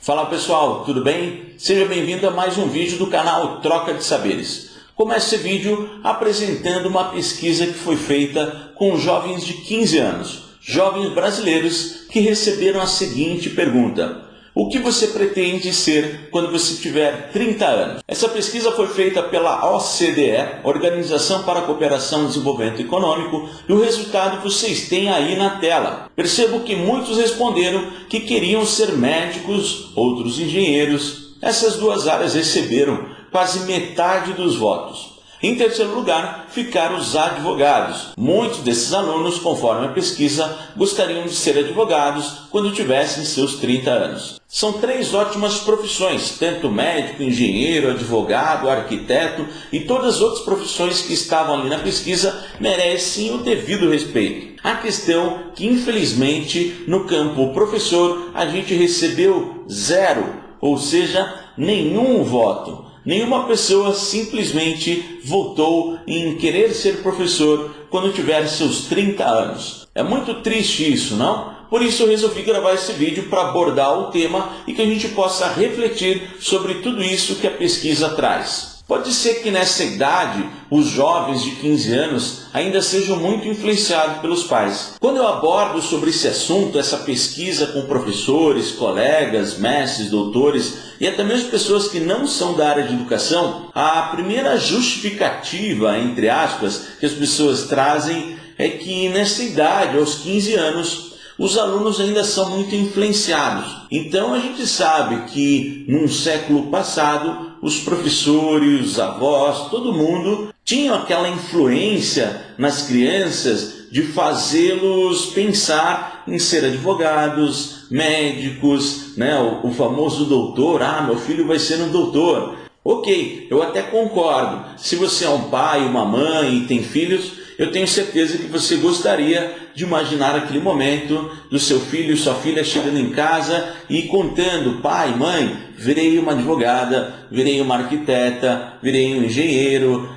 Fala pessoal, tudo bem? Seja bem-vindo a mais um vídeo do canal Troca de Saberes. Começo esse vídeo apresentando uma pesquisa que foi feita com jovens de 15 anos, jovens brasileiros que receberam a seguinte pergunta: o que você pretende ser quando você tiver 30 anos? Essa pesquisa foi feita pela OCDE, Organização para a Cooperação e Desenvolvimento Econômico, e o resultado vocês têm aí na tela. Percebo que muitos responderam que queriam ser médicos, outros engenheiros. Essas duas áreas receberam quase metade dos votos. Em terceiro lugar, ficaram os advogados. Muitos desses alunos, conforme a pesquisa, gostariam de ser advogados quando tivessem seus 30 anos. São três ótimas profissões, tanto médico, engenheiro, advogado, arquiteto e todas as outras profissões que estavam ali na pesquisa merecem o devido respeito. A questão que, infelizmente, no campo professor, a gente recebeu zero, ou seja, nenhum voto. Nenhuma pessoa simplesmente votou em querer ser professor quando tiver seus 30 anos. É muito triste isso, não? Por isso eu resolvi gravar esse vídeo para abordar o tema e que a gente possa refletir sobre tudo isso que a pesquisa traz. Pode ser que nessa idade os jovens de 15 anos ainda sejam muito influenciados pelos pais. Quando eu abordo sobre esse assunto, essa pesquisa com professores, colegas, mestres, doutores e até mesmo pessoas que não são da área de educação, a primeira justificativa, entre aspas, que as pessoas trazem é que nessa idade, aos 15 anos, os alunos ainda são muito influenciados. Então a gente sabe que num século passado, os professores, os avós, todo mundo tinham aquela influência nas crianças de fazê-los pensar em ser advogados, médicos, né? O famoso doutor, meu filho vai ser um doutor. Ok, eu até concordo. Se você é um pai, uma mãe e tem filhos, eu tenho certeza que você gostaria de imaginar aquele momento do seu filho e sua filha chegando em casa e contando: pai, mãe, virei uma advogada, virei uma arquiteta, virei um engenheiro.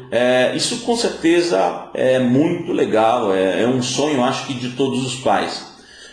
Isso com certeza é muito legal, é um sonho, acho que de todos os pais.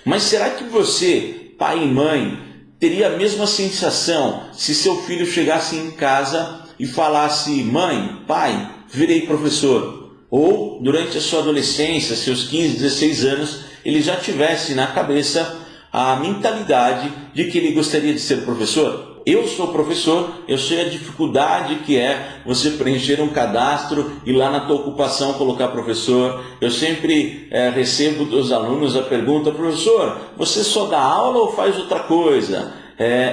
Mas será que você, pai e mãe, teria a mesma sensação se seu filho chegasse em casa e falasse: mãe, pai, virei professor? Ou, durante a sua adolescência, seus 15, 16 anos, ele já tivesse na cabeça a mentalidade de que ele gostaria de ser professor? Eu sou professor, eu sei a dificuldade que é você preencher um cadastro e lá na tua ocupação colocar professor. Eu sempre recebo dos alunos a pergunta: professor, você só dá aula ou faz outra coisa?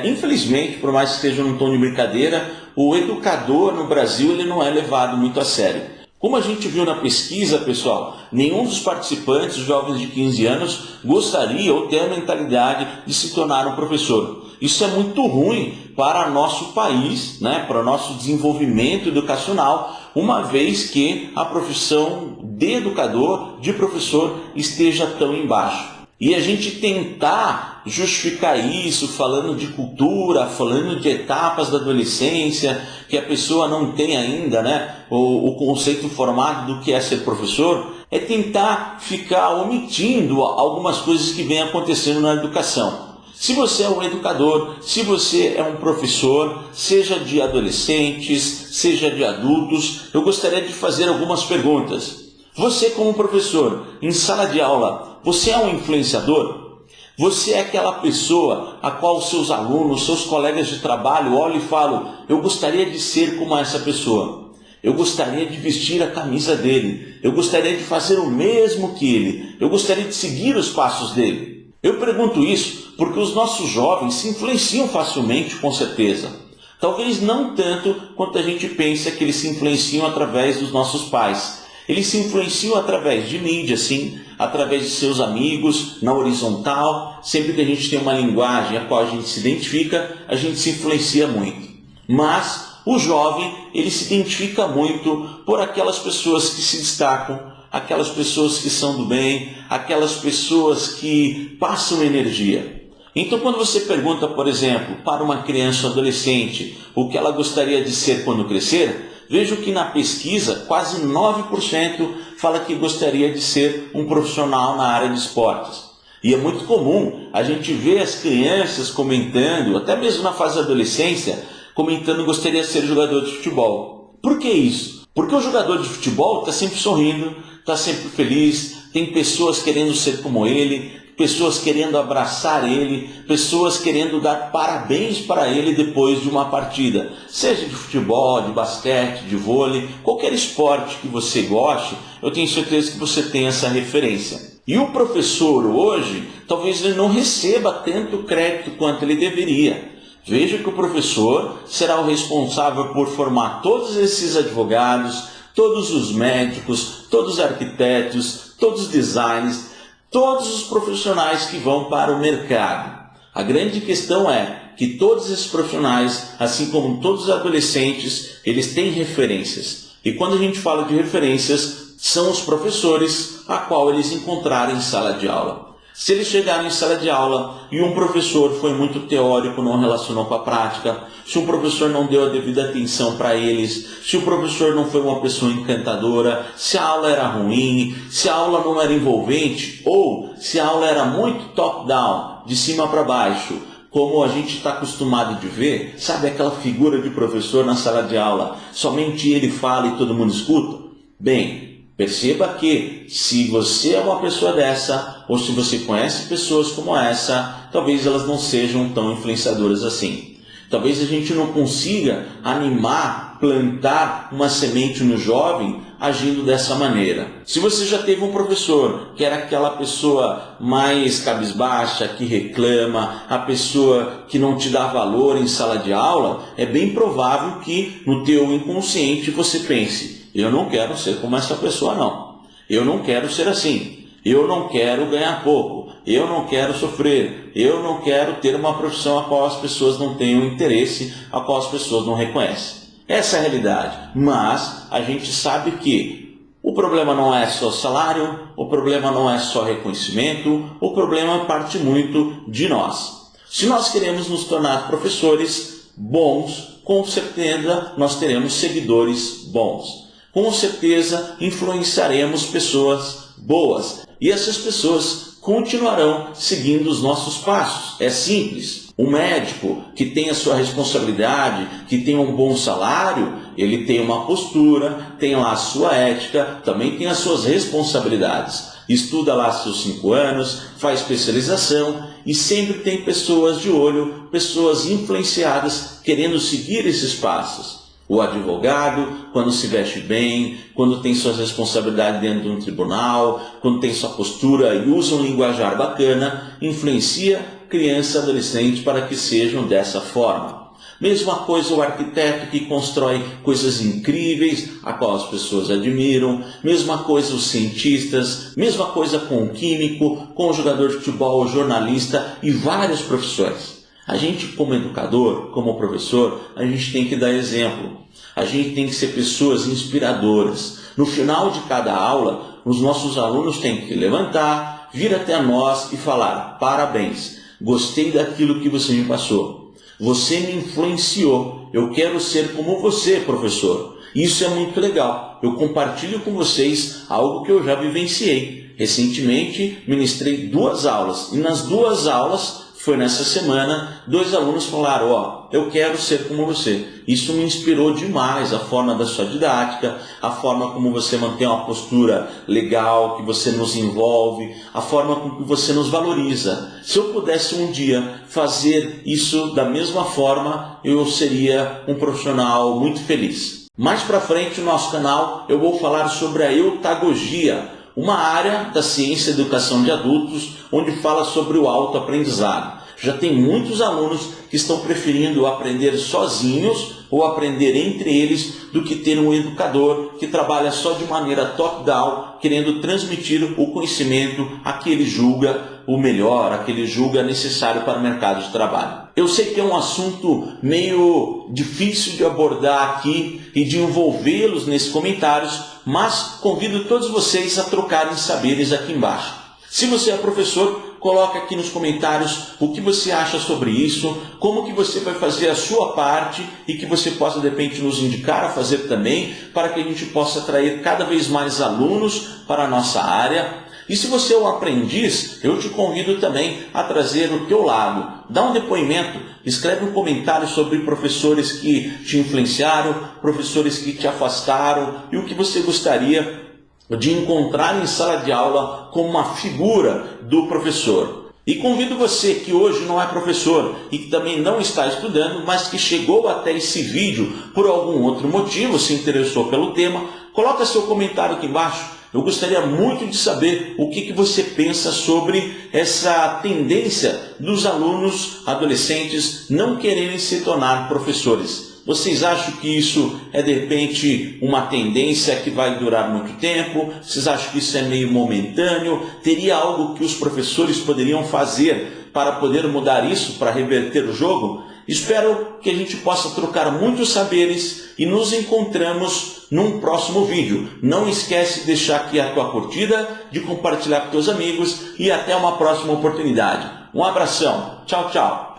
Infelizmente, por mais que esteja num tom de brincadeira, o educador no Brasil ele não é levado muito a sério. Como a gente viu na pesquisa, pessoal, nenhum dos participantes, jovens de 15 anos, gostaria ou tem a mentalidade de se tornar um professor. Isso é muito ruim para nosso país, né, para o nosso desenvolvimento educacional, uma vez que a profissão de educador, de professor, esteja tão embaixo. E a gente tentar justificar isso falando de cultura, falando de etapas da adolescência, que a pessoa não tem ainda, né, o conceito formado do que é ser professor, é tentar ficar omitindo algumas coisas que vêm acontecendo na educação. Se você é um educador, se você é um professor, seja de adolescentes, seja de adultos, eu gostaria de fazer algumas perguntas. Você, como professor, em sala de aula, você é um influenciador? Você é aquela pessoa a qual seus alunos, seus colegas de trabalho olham e falam: eu gostaria de ser como essa pessoa. Eu gostaria de vestir a camisa dele. Eu gostaria de fazer o mesmo que ele. Eu gostaria de seguir os passos dele. Eu pergunto isso porque os nossos jovens se influenciam facilmente, com certeza. Talvez não tanto quanto a gente pensa que eles se influenciam através dos nossos pais. Eles se influenciam através de mídia, sim, através de seus amigos, na horizontal. Sempre que a gente tem uma linguagem a qual a gente se identifica, a gente se influencia muito. Mas o jovem, ele se identifica muito por aquelas pessoas que se destacam, aquelas pessoas que são do bem, aquelas pessoas que passam energia. Então, quando você pergunta, por exemplo, para uma criança ou adolescente o que ela gostaria de ser quando crescer, vejo que na pesquisa quase 9% fala que gostaria de ser um profissional na área de esportes. E é muito comum a gente ver as crianças comentando, até mesmo na fase da adolescência, comentando gostaria de ser jogador de futebol. Por que isso? Porque o jogador de futebol está sempre sorrindo, está sempre feliz, tem pessoas querendo ser como ele, pessoas querendo abraçar ele, pessoas querendo dar parabéns para ele depois de uma partida, seja de futebol, de basquete, de vôlei, qualquer esporte que você goste, eu tenho certeza que você tem essa referência. E o professor hoje, talvez ele não receba tanto crédito quanto ele deveria. Veja que o professor será o responsável por formar todos esses advogados, todos os médicos, todos os arquitetos, todos os designers, todos os profissionais que vão para o mercado. A grande questão é que todos esses profissionais, assim como todos os adolescentes, eles têm referências. E quando a gente fala de referências, são os professores a qual eles encontrarem em sala de aula. Se eles chegarem em sala de aula e um professor foi muito teórico, não relacionou com a prática, se um professor não deu a devida atenção para eles, se o professor não foi uma pessoa encantadora, se a aula era ruim, se a aula não era envolvente, ou se a aula era muito top-down, de cima para baixo, como a gente está acostumado de ver, sabe aquela figura de professor na sala de aula, somente ele fala e todo mundo escuta? Bem, perceba que se você é uma pessoa dessa, ou se você conhece pessoas como essa, talvez elas não sejam tão influenciadoras assim. Talvez a gente não consiga animar, plantar uma semente no jovem agindo dessa maneira. Se você já teve um professor que era aquela pessoa mais cabisbaixa, que reclama, a pessoa que não te dá valor em sala de aula, é bem provável que no teu inconsciente você pense: eu não quero ser como essa pessoa não. Eu não quero ser assim. Eu não quero ganhar pouco. Eu não quero sofrer. Eu não quero ter uma profissão a qual as pessoas não tenham interesse, a qual as pessoas não reconhecem. Essa é a realidade. Mas a gente sabe que o problema não é só salário, o problema não é só reconhecimento, o problema parte muito de nós. Se nós queremos nos tornar professores bons, com certeza nós teremos seguidores bons. Com certeza influenciaremos pessoas boas e essas pessoas continuarão seguindo os nossos passos. É simples. Um médico que tem a sua responsabilidade, que tem um bom salário, ele tem uma postura, tem lá a sua ética, também tem as suas responsabilidades. Estuda lá seus 5 anos, faz especialização e sempre tem pessoas de olho, pessoas influenciadas querendo seguir esses passos. O advogado, quando se veste bem, quando tem suas responsabilidades dentro de um tribunal, quando tem sua postura e usa um linguajar bacana, influencia criança e adolescente para que sejam dessa forma. Mesma coisa o arquiteto que constrói coisas incríveis, a qual as pessoas admiram. Mesma coisa os cientistas, mesma coisa com o químico, com o jogador de futebol, o jornalista e várias profissões. A gente, como educador, como professor, a gente tem que dar exemplo. A gente tem que ser pessoas inspiradoras. No final de cada aula, os nossos alunos têm que levantar, vir até nós e falar: parabéns, gostei daquilo que você me passou. Você me influenciou. Eu quero ser como você, professor. Isso é muito legal. Eu compartilho com vocês algo que eu já vivenciei. Recentemente, ministrei 2 aulas e nas 2 aulas, foi nessa semana, 2 alunos falaram: eu quero ser como você. Isso me inspirou demais, a forma da sua didática, a forma como você mantém uma postura legal, que você nos envolve, a forma como que você nos valoriza. Se eu pudesse um dia fazer isso da mesma forma, eu seria um profissional muito feliz. Mais para frente no nosso canal eu vou falar sobre a eutagogia, uma área da ciência e educação de adultos, onde fala sobre o autoaprendizado. Já tem muitos alunos que estão preferindo aprender sozinhos ou aprender entre eles do que ter um educador que trabalha só de maneira top-down, querendo transmitir o conhecimento a que ele julga o melhor, a que ele julga necessário para o mercado de trabalho. Eu sei que é um assunto meio difícil de abordar aqui e de envolvê-los nesses comentários, mas convido todos vocês a trocarem saberes aqui embaixo. Se você é professor, coloque aqui nos comentários o que você acha sobre isso, como que você vai fazer a sua parte e que você possa de repente nos indicar a fazer também, para que a gente possa atrair cada vez mais alunos para a nossa área. E se você é um aprendiz, eu te convido também a trazer o teu lado. Dá um depoimento, escreve um comentário sobre professores que te influenciaram, professores que te afastaram e o que você gostaria de encontrar em sala de aula como uma figura do professor. E convido você que hoje não é professor e que também não está estudando, mas que chegou até esse vídeo por algum outro motivo, se interessou pelo tema, coloca seu comentário aqui embaixo. Eu gostaria muito de saber o que você pensa sobre essa tendência dos alunos adolescentes não quererem se tornar professores. Vocês acham que isso é de repente uma tendência que vai durar muito tempo? Vocês acham que isso é meio momentâneo? Teria algo que os professores poderiam fazer para poder mudar isso, para reverter o jogo? Espero que a gente possa trocar muitos saberes e nos encontramos num próximo vídeo. Não esquece de deixar aqui a tua curtida, de compartilhar com teus amigos e até uma próxima oportunidade. Um abração. Tchau, tchau.